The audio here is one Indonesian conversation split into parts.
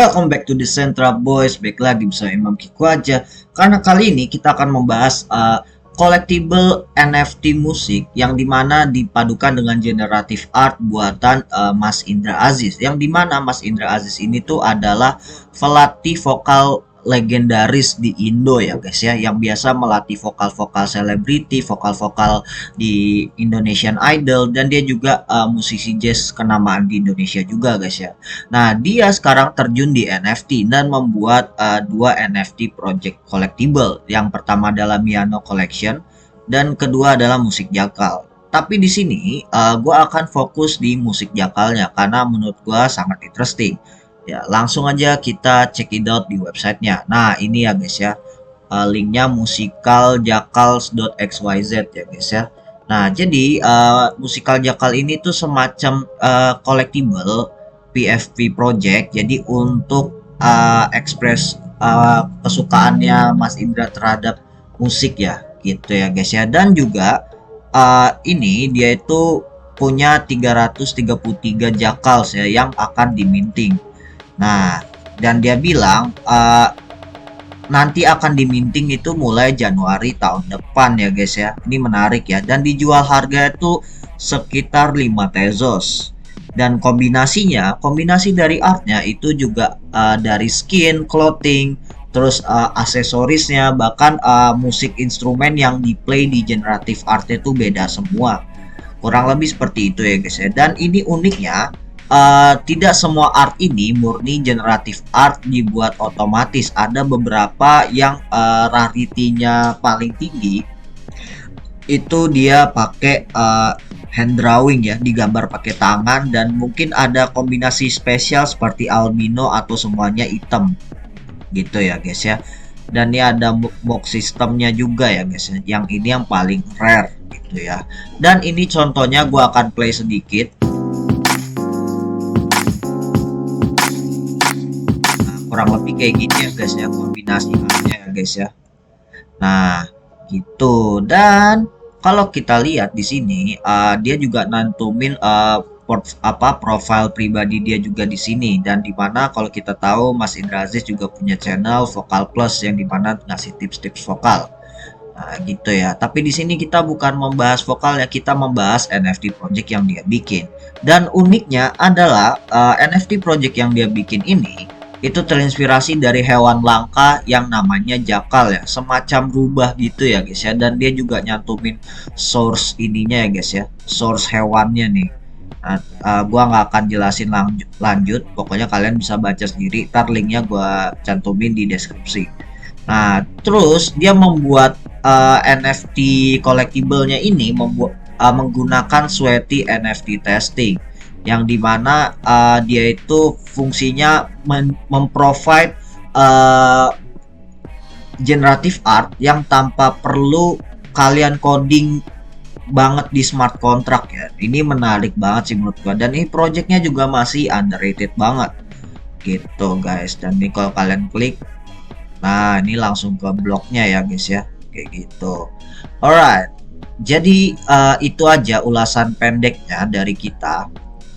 Welcome back to the Central Boys. Back lagi bersama Imam Kiku aja. Karena kali ini kita akan membahas collectible NFT musik yang dimana dipadukan dengan generative art buatan Mas Indra Aziz. Yang dimana Mas Indra Aziz ini tuh adalah pelatih vokal legendaris di Indo ya guys ya, yang biasa melatih vokal-vokal selebriti, vokal-vokal di Indonesian Idol, dan dia juga musisi jazz kenamaan di Indonesia juga guys ya. Nah, dia sekarang terjun di NFT dan membuat dua NFT project collectible. Yang pertama adalah Miano Collection dan kedua adalah musik jakal. Tapi di sini gue akan fokus di musik jakalnya karena menurut gue sangat interesting. Ya, langsung aja kita check it out di websitenya. Nah, ini ya guys ya, linknya musicaljakals.xyz ya guys ya. Nah, jadi musikal jakal ini tuh semacam collectible PFP project. Jadi untuk ekspres kesukaannya Mas Indra terhadap musik ya, gitu ya guys ya. Dan juga ini dia itu punya 333 jakals ya yang akan diminting. Nah, dan dia bilang nanti akan diminting itu mulai Januari tahun depan ya guys ya. Ini menarik ya. Dan dijual harga itu sekitar 5 tezos. Dan kombinasi dari artnya itu juga dari skin, clothing, terus aksesorisnya, bahkan musik instrumen yang di play di generative artnya itu beda semua. Kurang lebih seperti itu ya guys ya. Dan ini uniknya, tidak semua art ini murni generatif art dibuat otomatis. Ada beberapa yang rarity-nya paling tinggi itu dia pakai hand drawing ya, digambar pakai tangan, dan mungkin ada kombinasi spesial seperti albino atau semuanya hitam gitu ya guys ya. Dan ini ada box sistemnya juga ya guys ya. Yang ini yang paling rare gitu ya. Dan ini contohnya gue akan play sedikit. Kurang lebih kayak gini ya guys ya kombinasinya ya guys ya. Nah, gitu. Dan kalau kita lihat di sini dia juga nantumin profile pribadi dia juga di sini, dan dimana kalau kita tahu Mas Indra Aziz juga punya channel Vokal Plus yang dimana ngasih tips-tips vokal. Nah, gitu ya. Tapi di sini kita bukan membahas vokal ya, kita membahas NFT project yang dia bikin. Dan uniknya adalah NFT project yang dia bikin ini itu terinspirasi dari hewan langka yang namanya jakal ya, semacam rubah gitu ya guys ya. Dan dia juga nyantumin source ininya ya guys ya, source hewannya nih. Nah, gua nggak akan jelasin lanjut, pokoknya kalian bisa baca sendiri, ntar linknya gua cantumin di deskripsi. Nah, terus dia membuat NFT collectible-nya ini menggunakan Sweaty NFT testing, yang dimana dia itu fungsinya memprovide generative art yang tanpa perlu kalian coding banget di smart contract ya. Ini menarik banget sih menurut gua, dan ini projectnya juga masih underrated banget gitu guys. Dan ini kalau kalian klik, nah ini langsung ke blognya ya guys ya, kayak gitu. Alright, jadi itu aja ulasan pendeknya dari kita.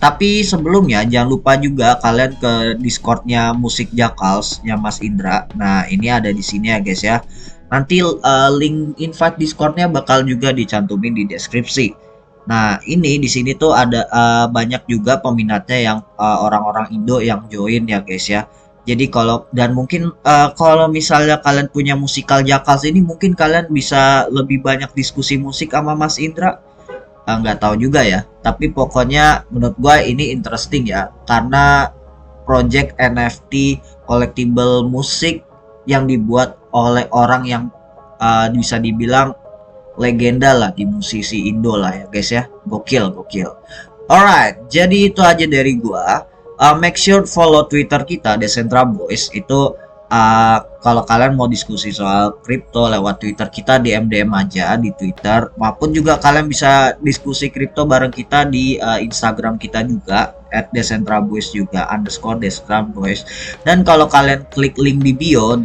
Tapi sebelumnya jangan lupa juga kalian ke Discordnya Musik Jakalsnya Mas Indra. Nah, ini ada di sini ya guys ya. Nanti link invite Discordnya bakal juga dicantumin di deskripsi. Nah, ini di sini tuh ada banyak juga peminatnya yang orang-orang Indo yang join ya guys ya. Jadi mungkin kalau misalnya kalian punya musikal Jakals ini, mungkin kalian bisa lebih banyak diskusi musik sama Mas Indra. Nggak tahu juga ya, tapi pokoknya menurut gue ini interesting ya, karena project NFT collectible musik yang dibuat oleh orang yang bisa dibilang legenda lah di musisi Indo lah ya guys ya. Gokil. Alright, jadi itu aja dari gue. Make sure follow Twitter kita Decentral Boys. Itu kalau kalian mau diskusi soal kripto lewat Twitter kita, DM aja di Twitter, maupun juga kalian bisa diskusi kripto bareng kita di Instagram kita juga @decentralboys juga _decentralboys. Dan kalau kalian klik link di bio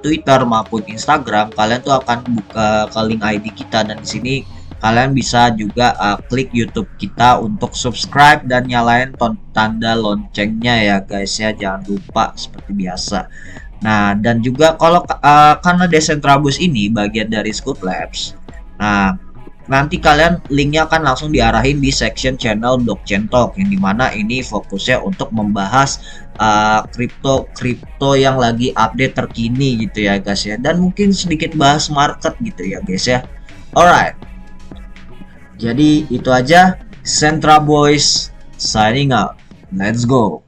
Twitter maupun Instagram, kalian tuh akan buka ke link ID kita, dan di sini kalian bisa juga klik YouTube kita untuk subscribe dan nyalain tanda loncengnya ya guys ya, jangan lupa seperti biasa. Nah, dan juga kalau karena Decentrabus ini bagian dari Scoot Labs, nah nanti kalian linknya akan langsung diarahin di section channel Blockchain Talk, yang dimana ini fokusnya untuk membahas kripto yang lagi update terkini gitu ya guys ya, dan mungkin sedikit bahas market gitu ya guys ya. Alright, jadi itu aja. Centra Boys signing out. Let's go.